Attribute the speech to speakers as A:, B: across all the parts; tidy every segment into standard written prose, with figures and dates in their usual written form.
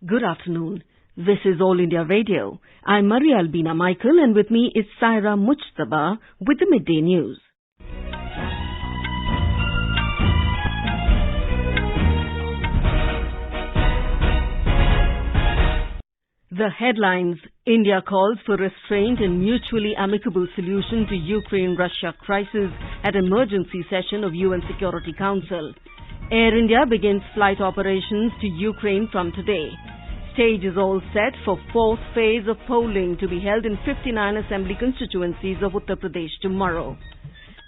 A: Good afternoon. This is All India Radio. I'm Maria Albina Michael, and with me is Saira Mujtaba with the Midday News. The headlines: India calls for restraint and mutually amicable solution to Ukraine-Russia crisis at emergency session of UN Security Council. Air India begins flight operations to Ukraine from today. Stage is all set for fourth phase of polling to be held in 59 assembly constituencies of Uttar Pradesh tomorrow.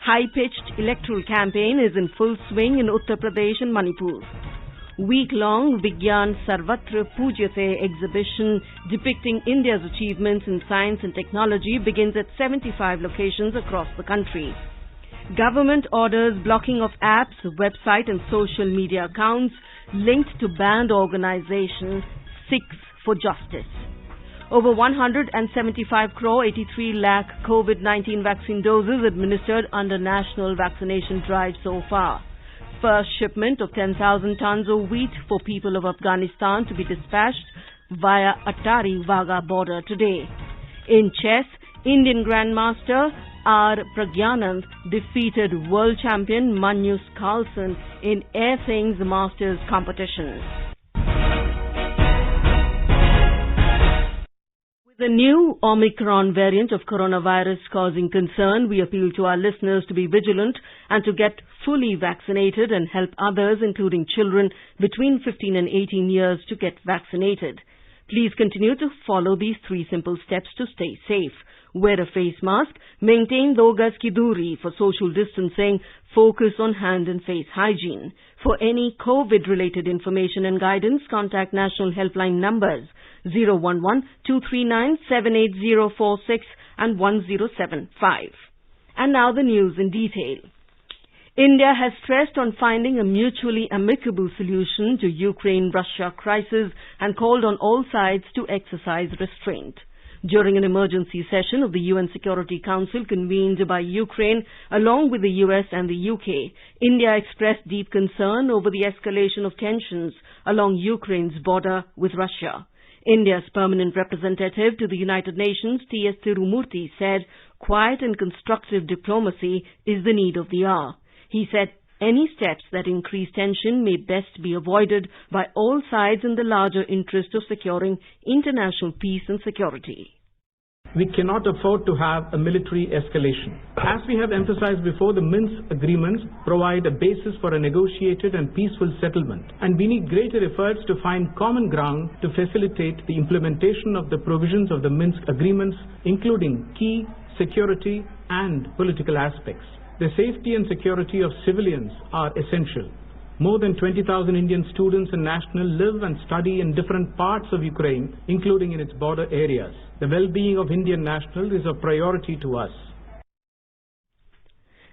A: High-pitched electoral campaign is in full swing in Uttar Pradesh and Manipur. Week-long Vigyan Sarvatra Pujyate exhibition depicting India's achievements in science and technology begins at 75 locations across the country. Government orders blocking of apps, website and social media accounts linked to banned organization Sikhs for Justice. Over 175 crore 83 lakh COVID-19 vaccine doses administered under national vaccination drive so far. First shipment of 10,000 tons of wheat for people of Afghanistan to be dispatched via Attari-Wagah border today. In chess, Indian Grandmaster R. Pragyanand defeated world champion Magnus Carlsen in Athens Masters competition. With the new Omicron variant of coronavirus causing concern, we appeal to our listeners to be vigilant and to get fully vaccinated and help others, including children between 15 and 18 years, to get vaccinated. Please continue to follow these 3 simple steps to stay safe. Wear a face mask, maintain 2 gaz ki doori for social distancing, focus on hand and face hygiene. For any COVID-related information and guidance, contact national helpline numbers 011-239-78046 and 1075. And now the news in detail. India has stressed on finding a mutually amicable solution to Ukraine-Russia crisis and called on all sides to exercise restraint. During an emergency session of the UN Security Council convened by Ukraine along with the US and the UK, India expressed deep concern over the escalation of tensions along Ukraine's border with Russia. India's permanent representative to the United Nations, T.S. Tirumurti, said quiet and constructive diplomacy is the need of the hour. He said any steps that increase tension may best be avoided by all sides in the larger interest of securing international peace and security.
B: We cannot afford to have a military escalation. As we have emphasized before, the Minsk agreements provide a basis for a negotiated and peaceful settlement, and we need greater efforts to find common ground to facilitate the implementation of the provisions of the Minsk agreements, including key security and political aspects. The safety and security of civilians are essential. More than 20,000 Indian students and nationals live and study in different parts of Ukraine, including in its border areas. The well-being of Indian nationals is a priority to us.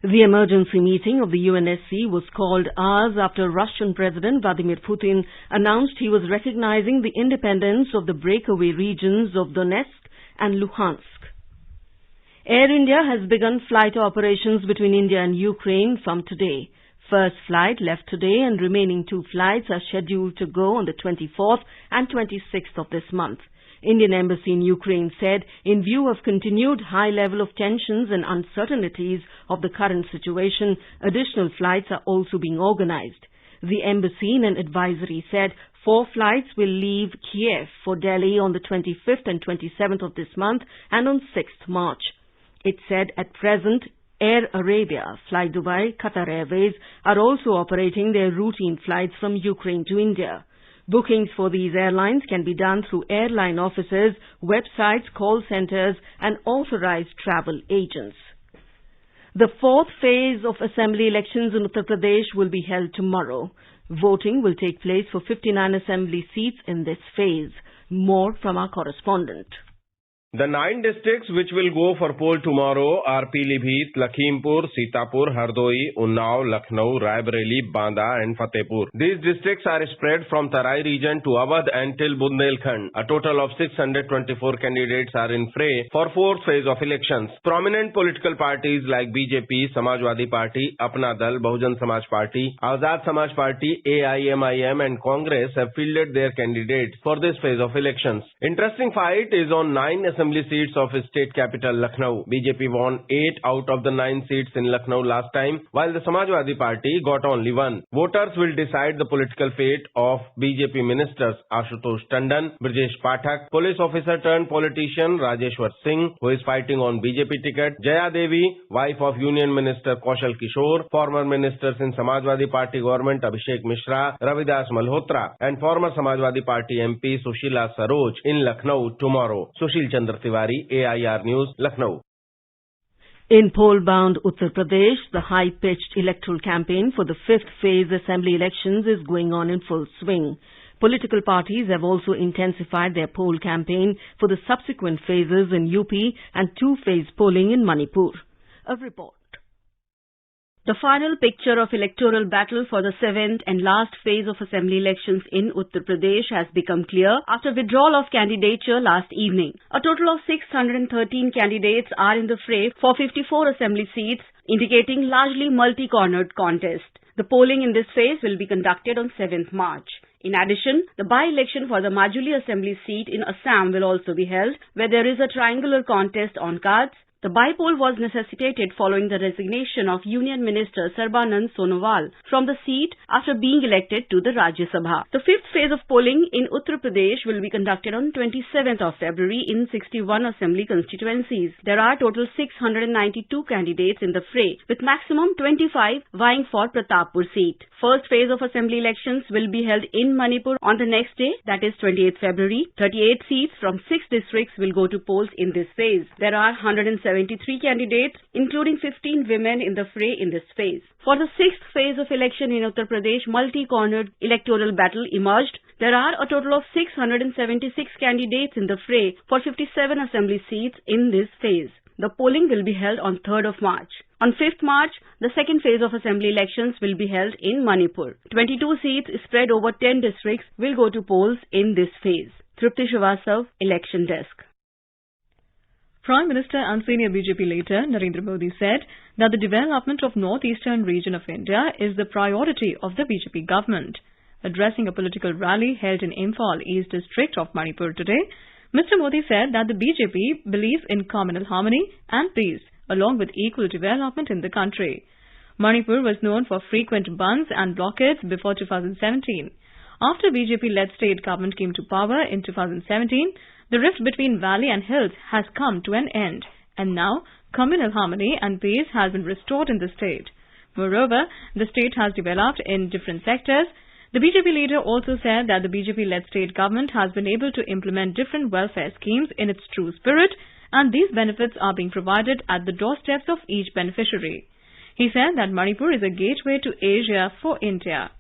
A: The emergency meeting of the UNSC was called hours after Russian President Vladimir Putin announced he was recognizing the independence of the breakaway regions of Donetsk and Luhansk. Air India has begun flight operations between India and Ukraine from today. First flight left today and remaining 2 flights are scheduled to go on the 24th and 26th of this month. Indian Embassy in Ukraine said in view of continued high level of tensions and uncertainties of the current situation, additional flights are also being organized. The embassy in an advisory said 4 flights will leave Kiev for Delhi on the 25th and 27th of this month and on 6th March. It said at present, Air Arabia, Fly Dubai, Qatar Airways are also operating their routine flights from Ukraine to India. Bookings for these airlines can be done through airline offices, websites, call centers and authorized travel agents. The 4th phase of assembly elections in Uttar Pradesh will be held tomorrow. Voting will take place for 59 assembly seats in this phase. More from our correspondent.
C: The 9 districts which will go for poll tomorrow are Pilibhit, Lakhimpur, Sitapur, Hardoi, Unnao, Lucknow, Raebareli, Banda and Fatehpur. These districts are spread from Tarai region to Awadh and till Bundelkhand. A total of 624 candidates are in fray for 4th phase of elections. Prominent political parties like BJP, Samajwadi Party, Apna Dal, Bahujan Samaj Party, Azad Samaj Party, AIMIM and Congress have fielded their candidates for this phase of elections. Interesting fight is on 9 assembly seats of state capital Lucknow. BJP won 8 out of the 9 seats in Lucknow last time, while the Samajwadi Party got only 1. Voters will decide the political fate of BJP ministers Ashutosh Tandon, Brijesh Pathak, police officer turned politician Rajeshwar Singh, who is fighting on BJP ticket, Jaya Devi, wife of Union Minister Kaushal Kishore, former ministers in Samajwadi Party government Abhishek Mishra, Ravidas Malhotra, and former Samajwadi Party MP Sushila Saroj in Lucknow tomorrow. Sushil Chandra Tiwari, AIR News, Lucknow.
A: In poll-bound Uttar Pradesh, the high-pitched electoral campaign for the 5th phase assembly elections is going on in full swing. Political parties have also intensified their poll campaign for the subsequent phases in UP and 2-phase polling in Manipur. A report. The final picture of electoral battle for the 7th and last phase of assembly elections in Uttar Pradesh has become clear after withdrawal of candidature last evening. A total of 613 candidates are in the fray for 54 assembly seats, indicating largely multi-cornered contest. The polling in this phase will be conducted on 7th March. In addition, the by-election for the Majuli assembly seat in Assam will also be held, where there is a triangular contest on cards. The by-poll was necessitated following the resignation of Union Minister Sarbanand Sonowal from the seat after being elected to the Rajya Sabha. The 5th phase of polling in Uttar Pradesh will be conducted on 27th of February in 61 assembly constituencies. There are total 692 candidates in the fray, with maximum 25 vying for Pratappur seat. First phase of assembly elections will be held in Manipur on the next day, that is 28th February. 38 seats from 6 districts will go to polls in this phase. There are 173 candidates, including 15 women in the fray in this phase. For the 6th phase of election in Uttar Pradesh, multi-cornered electoral battle emerged. There are a total of 676 candidates in the fray for 57 assembly seats in this phase. The polling will be held on 3rd of March. On 5th March, the second phase of assembly elections will be held in Manipur. 22 seats spread over 10 districts will go to polls in this phase. Trupti Srivastav, Election Desk.
D: Prime Minister and senior BJP leader Narendra Modi said that the development of northeastern region of India is the priority of the BJP government. Addressing a political rally held in Imphal East district of Manipur today, Mr. Modi said that the BJP believes in communal harmony and peace, along with equal development in the country. Manipur was known for frequent bunds and blockades before 2017. After BJP-led state government came to power in 2017, the rift between valley and hills has come to an end, and now communal harmony and peace has been restored in the state. Moreover, the state has developed in different sectors. The BJP leader also said that the BJP-led state government has been able to implement different welfare schemes in its true spirit, and these benefits are being provided at the doorsteps of each beneficiary. He said that Manipur is a gateway to Asia for India.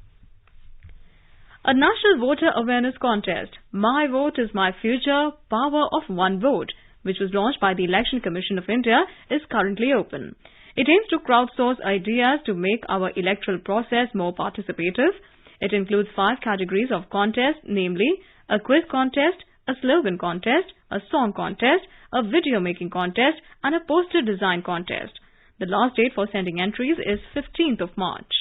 D: A national voter awareness contest, My Vote is My Future, Power of One Vote, which was launched by the Election Commission of India, is currently open. It aims to crowdsource ideas to make our electoral process more participative. It includes 5 categories of contest, namely a quiz contest, a slogan contest, a song contest, a video making contest, and a poster design contest. The last date for sending entries is 15th of March.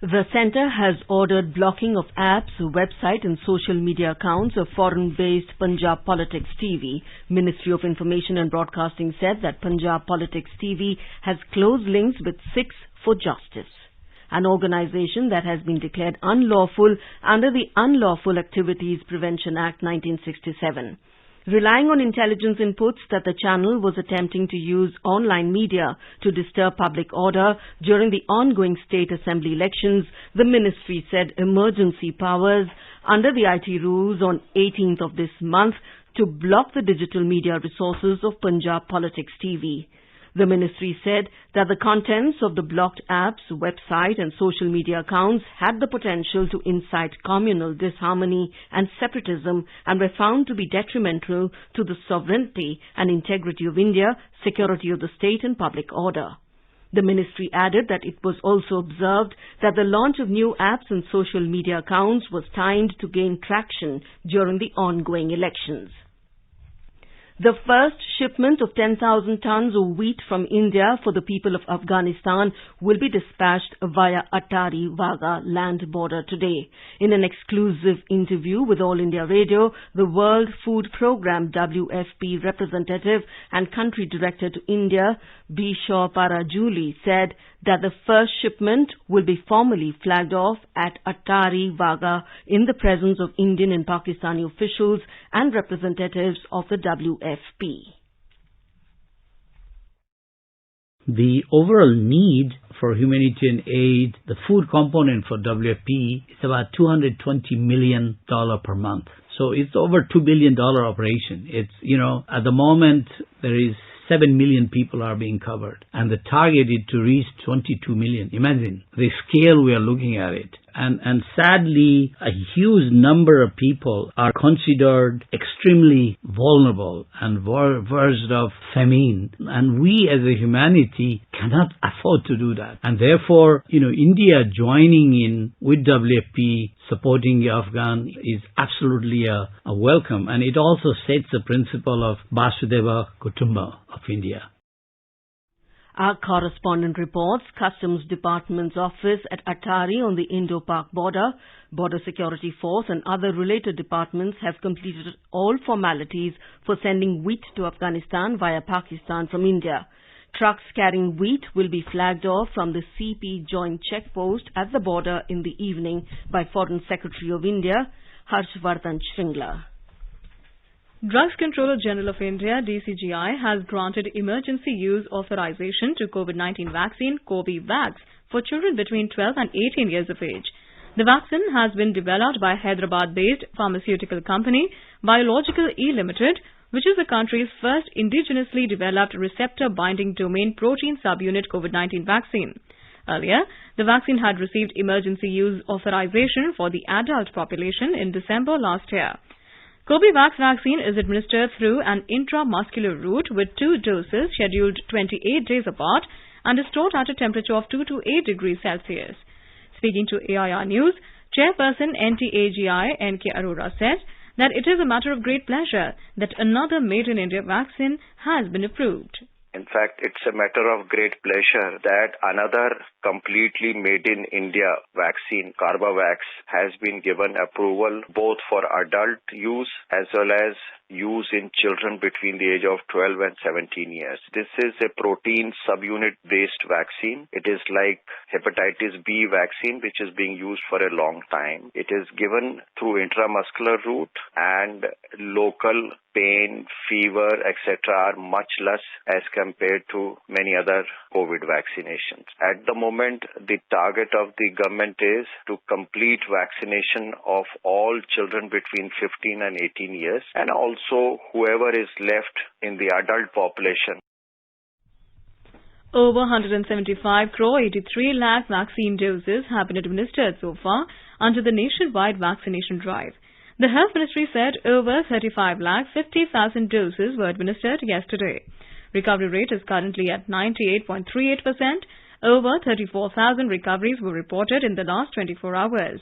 A: The centre has ordered blocking of apps, website and social media accounts of foreign-based Punjab Politics TV. Ministry of Information and Broadcasting said that Punjab Politics TV has close links with 6 for Justice, an organisation that has been declared unlawful under the Unlawful Activities Prevention Act 1967. Relying on intelligence inputs that the channel was attempting to use online media to disturb public order during the ongoing state assembly elections, the ministry said emergency powers under the IT rules on 18th of this month to block the digital media resources of Punjab Politics TV. The ministry said that the contents of the blocked apps, website and social media accounts had the potential to incite communal disharmony and separatism and were found to be detrimental to the sovereignty and integrity of India, security of the state and public order. The ministry added that it was also observed that the launch of new apps and social media accounts was timed to gain traction during the ongoing elections. The first shipment of 10,000 tons of wheat from India for the people of Afghanistan will be dispatched via Attari-Wagah land border today. In an exclusive interview with All India Radio, the World Food Programme WFP representative and country director to India, Bishaw Parajuli, said that the first shipment will be formally flagged off at Attari-Wagah in the presence of Indian and Pakistani officials and representatives of the WFP.
E: The overall need for humanitarian aid, the food component for WFP, is about $220 million per month. So it's over $2 billion operation. It's, at the moment there is 7 million people are being covered, and the target is to reach 22 million. Imagine the scale we are looking at it. And sadly, a huge number of people are considered extremely vulnerable and verged of famine. And we as a humanity cannot afford to do that. And therefore, India joining in with WFP, supporting the Afghan is absolutely a welcome. And it also sets the principle of Vasudhaiva Kutumbakam of India.
A: Our correspondent reports Customs Department's office at Attari on the Indo-Pak border, Border Security Force and other related departments have completed all formalities for sending wheat to Afghanistan via Pakistan from India. Trucks carrying wheat will be flagged off from the CP Joint Checkpost at the border in the evening by Foreign Secretary of India, Harshvardhan Shringla.
D: Drugs Controller General of India, DCGI, has granted emergency use authorization to COVID-19 vaccine Covivax for children between 12 and 18 years of age. The vaccine has been developed by Hyderabad-based pharmaceutical company Biological E Limited, which is the country's first indigenously developed receptor-binding domain protein subunit COVID-19 vaccine. Earlier, the vaccine had received emergency use authorization for the adult population in December last year. Covivax vaccine is administered through an intramuscular route with 2 doses scheduled 28 days apart and is stored at a temperature of 2 to 8 degrees Celsius. Speaking to AIR News, Chairperson NTAGI N.K. Arora said that it is a matter of great pleasure that another Made in India vaccine has been approved.
F: In fact, it's a matter of great pleasure that another completely made in India vaccine, Covivax, has been given approval both for adult use as well as use in children between the age of 12 and 17 years. This is a protein subunit-based vaccine. It is like hepatitis B vaccine, which is being used for a long time. It is given through intramuscular route, and local pain, fever, etc. are much less as compared to many other COVID vaccinations. At the moment, the target of the government is to complete vaccination of all children between 15 and 18 years, and also whoever is left in the adult population.
D: Over 175 crore 83 lakh vaccine doses have been administered so far under the nationwide vaccination drive. The Health Ministry said over 35 lakh 50,000 doses were administered yesterday. Recovery rate is currently at 98.38%. Over 34,000 recoveries were reported in the last 24 hours.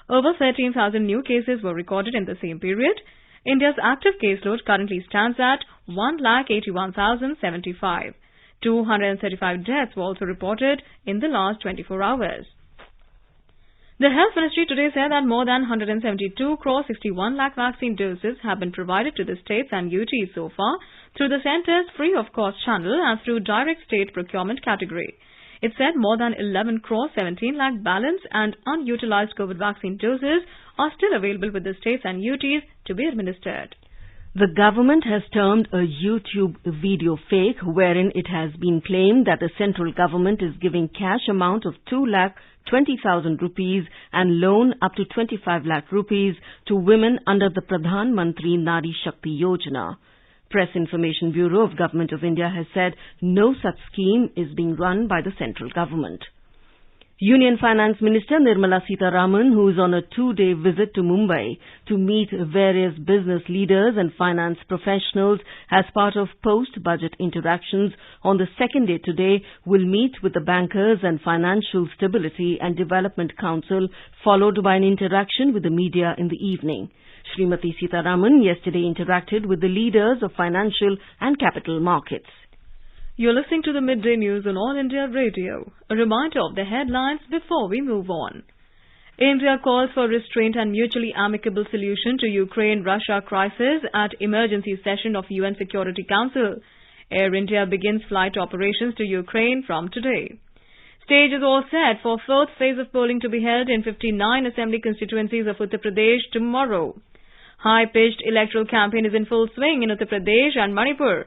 D: Over 13,000 new cases were recorded in the same period. India's active caseload currently stands at 1,81,075. 235 deaths were also reported in the last 24 hours. The Health Ministry today said that more than 172 crore 61 lakh vaccine doses have been provided to the states and UTs so far through the centre's free of cost channel and through direct state procurement category. It said more than 11 crore 17 lakh balance and unutilized COVID vaccine doses are still available with the states and UTs to be administered.
A: The government has termed a YouTube video fake wherein it has been claimed that the central government is giving cash amount of 2,20,000 rupees and loan up to 25 lakh rupees to women under the Pradhan Mantri Nari Shakti Yojana. Press Information Bureau of Government of India has said no such scheme is being run by the central government. Union Finance Minister Nirmala Sitharaman, who is on a 2-day visit to Mumbai to meet various business leaders and finance professionals as part of post-budget interactions on the second day today, will meet with the Bankers and Financial Stability and Development Council, followed by an interaction with the media in the evening. Srimati Sitharaman yesterday interacted with the leaders of financial and capital markets.
D: You're listening to the Midday News on All India Radio. A reminder of the headlines before we move on. India calls for restraint and mutually amicable solution to Ukraine-Russia crisis at emergency session of UN Security Council. Air India begins flight operations to Ukraine from today. Stage is all set for fourth phase of polling to be held in 59 assembly constituencies of Uttar Pradesh tomorrow. High-pitched electoral campaign is in full swing in Uttar Pradesh and Manipur.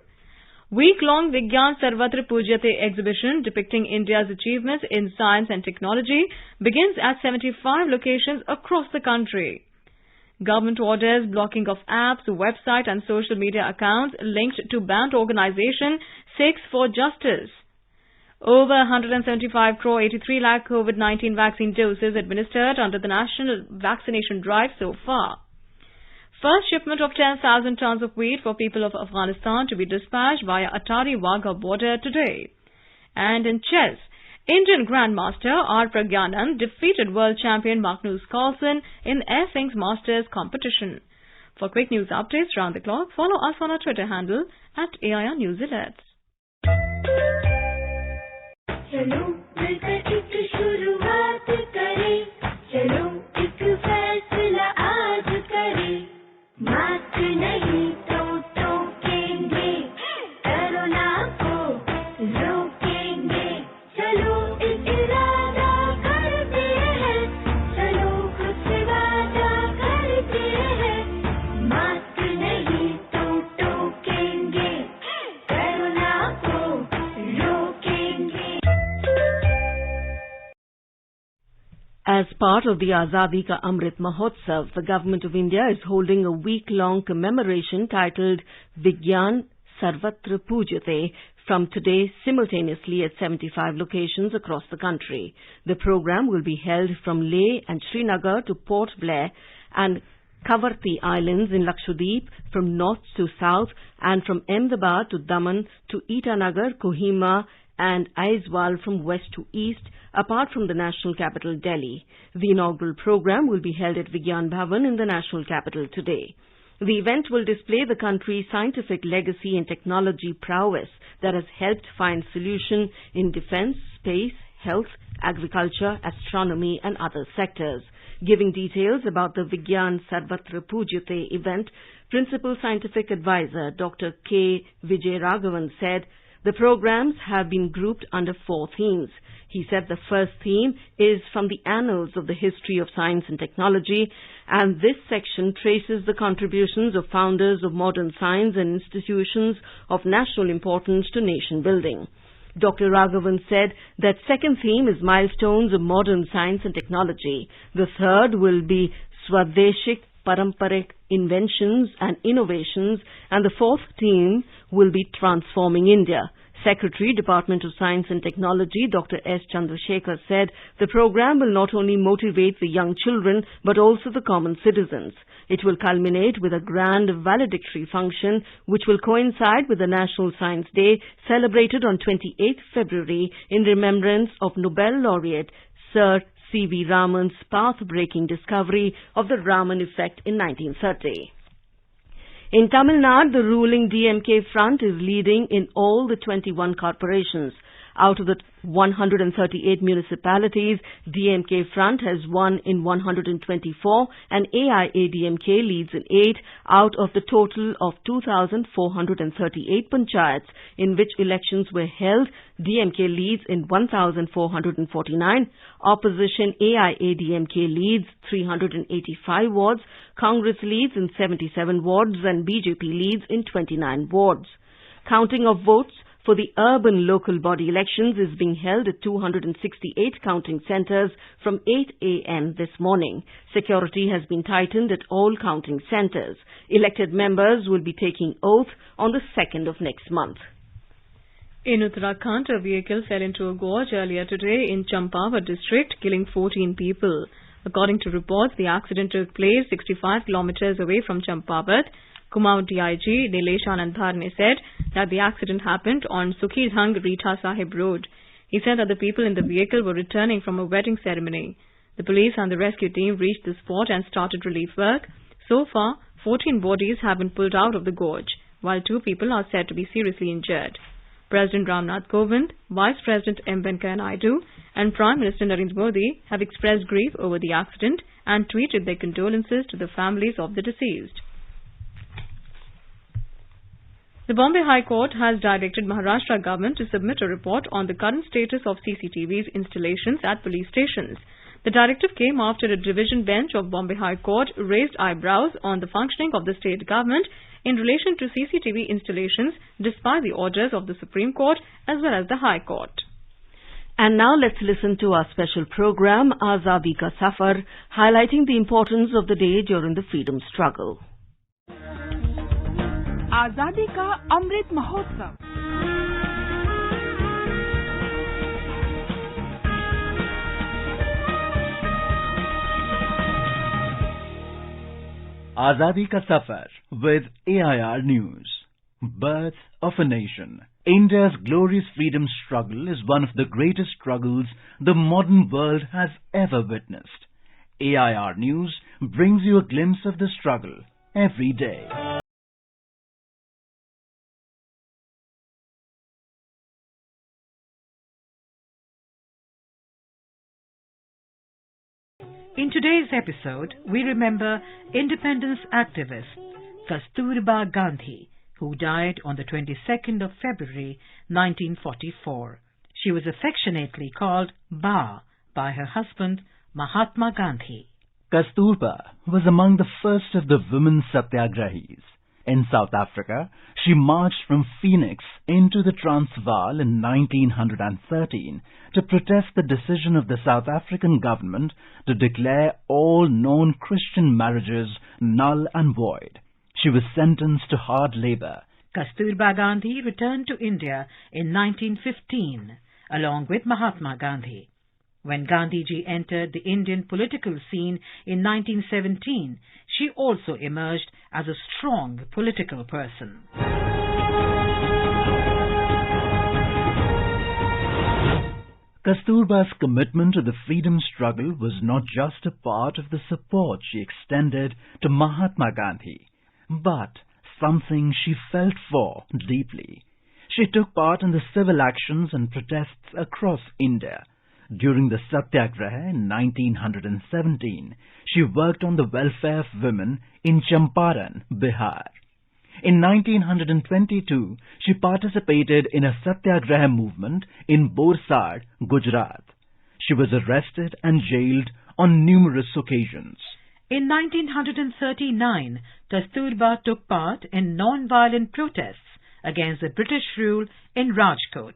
D: Week-long Vigyan Sarvatra Pujyate exhibition depicting India's achievements in science and technology begins at 75 locations across the country. Government orders blocking of apps, website and social media accounts linked to banned organization Sikhs for Justice. Over 175 crore 83 lakh COVID-19 vaccine doses administered under the national vaccination drive so far. First shipment of 10,000 tons of wheat for people of Afghanistan to be dispatched via Atari Wagha border today. And in chess, Indian Grandmaster R. Pragyanand defeated world champion Magnus Carlsen in Airthings Masters competition. For quick news updates round the clock, follow us on our Twitter handle at AIR News Alerts.
G: चलो मिलकर एक शुरुआत करें, चलो एक फैसला आज करें, मास्क नहीं तो टोकेंगे, कोरोना को रोकेंगे, चलो एक इरादा करते हैं, चलो खुद से वादा करते हैं, मास्क नहीं तो टोकेंगे, कोरोना को रोकेंगे.
A: As part of the Azadi Ka Amrit Mahotsav, the Government of India is holding a week-long commemoration titled Vigyan Sarvatra Pujyate from today simultaneously at 75 locations across the country. The program will be held from Leh and Srinagar to Port Blair and Kavarti Islands in Lakshadweep from north to south and from Ahmedabad to Daman to Itanagar, Kohima and Aizwal from west to east, apart from the national capital Delhi. The inaugural program will be held at Vigyan Bhavan in the national capital today. The event will display the country's scientific legacy and technology prowess that has helped find solution in defense, space, health, agriculture, astronomy and other sectors. Giving details about the Vigyan Sarvatra Pujyate event, Principal Scientific Advisor Dr. K. Vijay Raghavan said, the programs have been grouped under 4 themes. He said the first theme is from the annals of the history of science and technology, and this section traces the contributions of founders of modern science and institutions of national importance to nation building. Dr. Raghavan said that second theme is milestones of modern science and technology. The third will be Swadeshik Paramparik inventions and innovations, and the fourth theme will be transforming India. Secretary, Department of Science and Technology, Dr. S. Chandrasekhar said the program will not only motivate the young children but also the common citizens. It will culminate with a grand valedictory function which will coincide with the National Science Day celebrated on 28th February in remembrance of Nobel laureate Sir C.V. Raman's path-breaking discovery of the Raman effect in 1930. In Tamil Nadu, the ruling DMK front is leading in all the 21 corporations. Out of the 138 municipalities, DMK front has won in 124 and AIADMK leads in 8 out of the total of 2,438 panchayats in which elections were held. DMK leads in 1,449, opposition AIADMK leads 385 wards, Congress leads in 77 wards and BJP leads in 29 wards. Counting of votes for the urban local body elections is being held at 268 counting centres from 8 a.m. this morning. Security has been tightened at all counting centres. Elected members will be taking oath on the 2nd of next month.
D: In Uttarakhand, a vehicle fell into a gorge earlier today in Champawat district, killing 14 people. According to reports, the accident took place 65 kilometers away from Champawat. Kumaon DIG Nilesh Anand Dharne said that the accident happened on Sukhidhang Rita Sahib Road. He said that the people in the vehicle were returning from a wedding ceremony. The police and the rescue team reached the spot and started relief work. So far, 14 bodies have been pulled out of the gorge, while 2 people are said to be seriously injured. President Ramnath Kovind, Vice President M. Venkaiah Naidu and Prime Minister Narendra Modi have expressed grief over the accident and tweeted their condolences to the families of the deceased. The Bombay High Court has directed Maharashtra government to submit a report on the current status of CCTV's installations at police stations. The directive came after a division bench of Bombay High Court raised eyebrows on the functioning of the state government in relation to CCTV installations despite the orders of the Supreme Court as well as the High Court.
A: And now let's listen to our special program, Azadi Ka Safar, highlighting the importance of the day during the freedom struggle.
H: आजादी का Amrit Mahotsav.
I: Azadi Ka Safar with AIR News. Birth of a nation. India's glorious freedom struggle is one of the greatest struggles the modern world has ever witnessed. AIR News brings you a glimpse of the struggle every day.
J: In today's episode, we remember independence activist Kasturba Gandhi, who died on the 22nd of February 1944. She was affectionately called Ba by her husband Mahatma Gandhi.
I: Kasturba was among the first of the women satyagrahis. In South Africa, she marched from Phoenix into the Transvaal in 1913 to protest the decision of the South African government to declare all non-Christian marriages null and void. She was sentenced to hard labour.
J: Kasturba Gandhi returned to India in 1915 along with Mahatma Gandhi. When Gandhiji entered the Indian political scene in 1917, she also emerged as a strong political person.
I: Kasturba's commitment to the freedom struggle was not just a part of the support she extended to Mahatma Gandhi, but something she felt for deeply. She took part in the civil actions and protests across India. During the Satyagraha in 1917, she worked on the welfare of women in Champaran, Bihar. In 1922, she participated in a Satyagraha movement in Borsad, Gujarat. She was arrested and jailed on numerous occasions.
J: In 1939, Kasturba took part in non-violent protests against the British rule in Rajkot.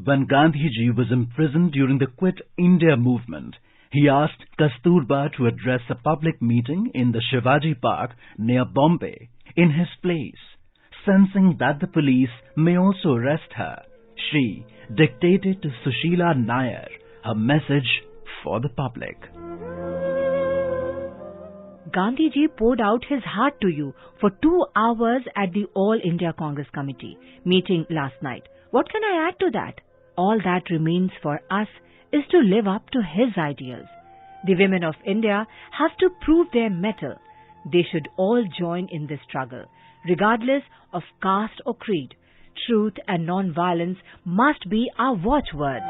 I: When Gandhiji was imprisoned during the Quit India movement, he asked Kasturba to address a public meeting in the Shivaji Park near Bombay in his place. Sensing that the police may also arrest her, she dictated to Sushila Nair a message for the public.
K: Gandhiji poured out his heart to you for 2 hours at the All India Congress Committee meeting last night. What can I add to that? All that remains for us is to live up to his ideals. The women of India have to prove their mettle. They should all join in this struggle, regardless of caste or creed. Truth and non-violence must be our watchwords.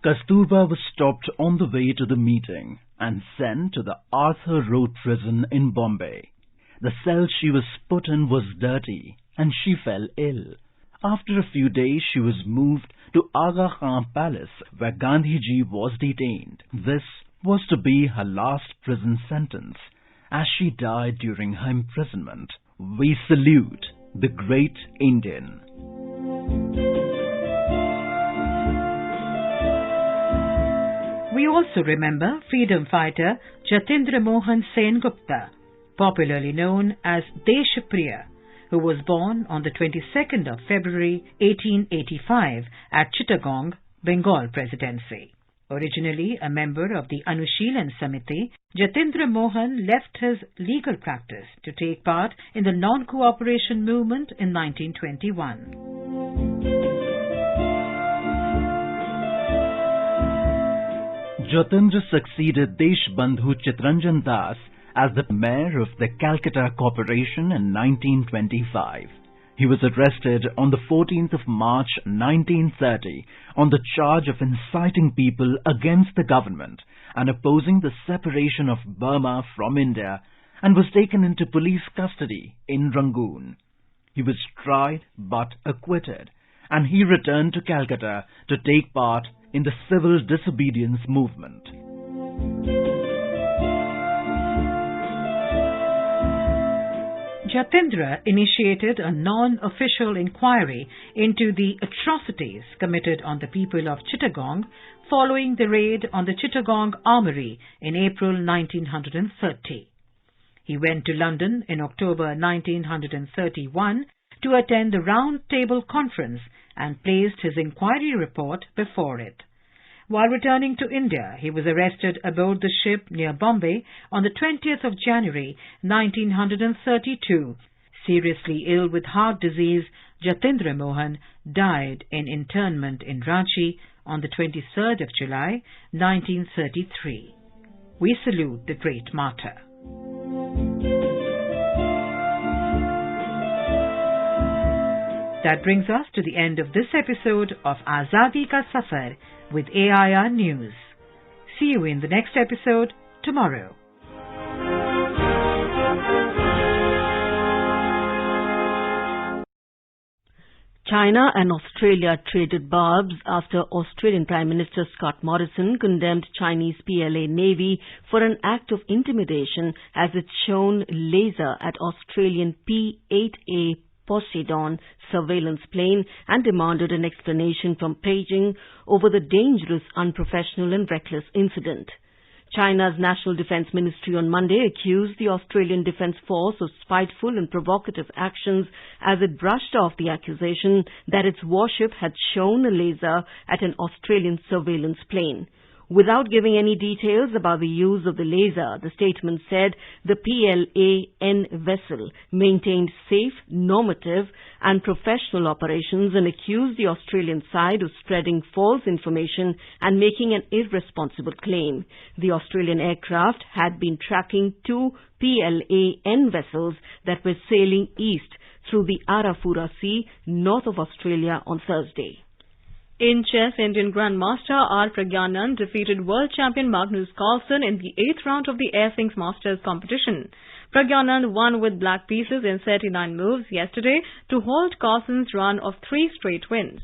I: Kasturba was stopped on the way to the meeting and sent to the Arthur Road prison in Bombay. The cell she was put in was dirty and she fell ill. After a few days, she was moved to Aga Khan Palace, where Gandhiji was detained. This was to be her last prison sentence, as she died during her imprisonment. We salute the great Indian.
J: We also remember freedom fighter Jatindra Mohan Sen Gupta, popularly known as Deshpriya, who was born on the 22nd of February 1885 at Chittagong, Bengal Presidency. Originally a member of the Anushilan Samiti, Jatindra Mohan left his legal practice to take part in the non-cooperation movement in 1921.
I: Jatindra succeeded Deshbandhu Chittaranjan Das as the mayor of the Calcutta Corporation in 1925. He was arrested on the 14th of March 1930 on the charge of inciting people against the government and opposing the separation of Burma from India, and was taken into police custody in Rangoon. He was tried but acquitted, and he returned to Calcutta to take part in the civil disobedience movement.
J: Jatindra initiated a non-official inquiry into the atrocities committed on the people of Chittagong following the raid on the Chittagong Armoury in April 1930. He went to London in October 1931 to attend the Round Table Conference and placed his inquiry report before it. While returning to India, he was arrested aboard the ship near Bombay on the 20th of January 1932. Seriously ill with heart disease, Jatindra Mohan died in internment in Ranchi on the 23rd of July 1933. We salute the great martyr. That brings us to the end of this episode of Azadi Ka Safar with AIR News. See you in the next episode tomorrow.
A: China and Australia traded barbs after Australian Prime Minister Scott Morrison condemned Chinese PLA Navy for an act of intimidation as it shone laser at Australian P-8A Poseidon surveillance plane and demanded an explanation from Beijing over the dangerous, unprofessional and reckless incident. China's National Defence Ministry on Monday accused the Australian Defence Force of spiteful and provocative actions as it brushed off the accusation that its warship had shone a laser at an Australian surveillance plane. Without giving any details about the use of the laser, the statement said the PLAN vessel maintained safe, normative and professional operations and accused the Australian side of spreading false information and making an irresponsible claim. The Australian aircraft had been tracking two PLAN vessels that were sailing east through the Arafura Sea north of Australia on Thursday.
D: In chess, Indian Grandmaster R. Pragyanand defeated world champion Magnus Carlsen in the 8th round of the Airthings Masters competition. Pragyanand won with black pieces in 39 moves yesterday to halt Carlsen's run of 3 straight wins.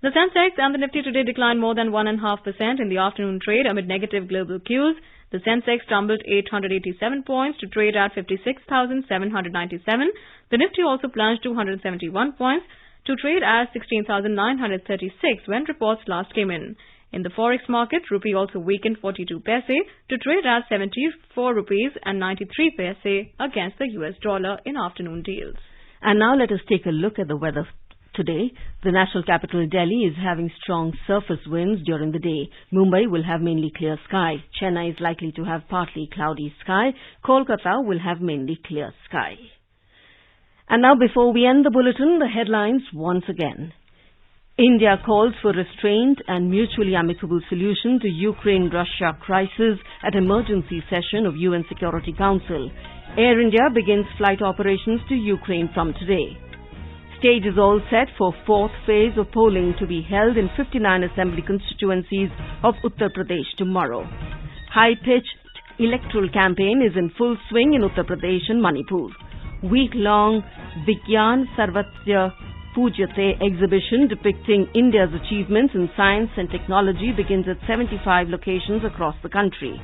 D: The Sensex and the Nifty today declined more than 1.5% in the afternoon trade amid negative global cues. The Sensex tumbled 887 points to trade at 56,797. The Nifty also plunged 271 points to trade at 16,936 when reports last came in. In the forex market, rupee also weakened 42 paise to trade at 74 rupees and 93 paise against the US dollar in afternoon deals.
A: And now let us take a look at the weather today. The national capital Delhi is having strong surface winds during the day. Mumbai will have mainly clear sky. Chennai is likely to have partly cloudy sky. Kolkata will have mainly clear sky. And now, before we end the bulletin, the headlines once again. India calls for restraint and mutually amicable solution to Ukraine-Russia crisis at emergency session of UN Security Council. Air India begins flight operations to Ukraine from today. Stage is all set for fourth phase of polling to be held in 59 assembly constituencies of Uttar Pradesh tomorrow. High-pitched electoral campaign is in full swing in Uttar Pradesh and Manipur. Week-long Vigyan Sarvatya Pujyate exhibition depicting India's achievements in science and technology begins at 75 locations across the country.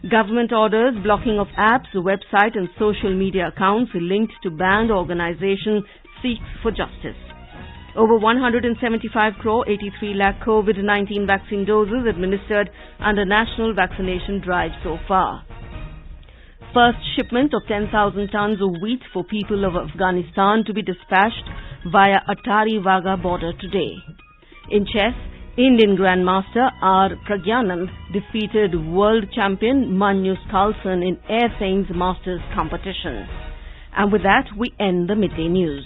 A: Government orders blocking of apps, website and social media accounts linked to banned organization seeks for justice. Over 175 crore 83 lakh COVID-19 vaccine doses administered under national vaccination drive so far. First shipment of 10,000 tons of wheat for people of Afghanistan to be dispatched via Attari Wagah border today. In chess, Indian Grandmaster R. Pragyanand defeated world champion Magnus Carlsen in Air Thames Masters competition. And with that, we end the midday news.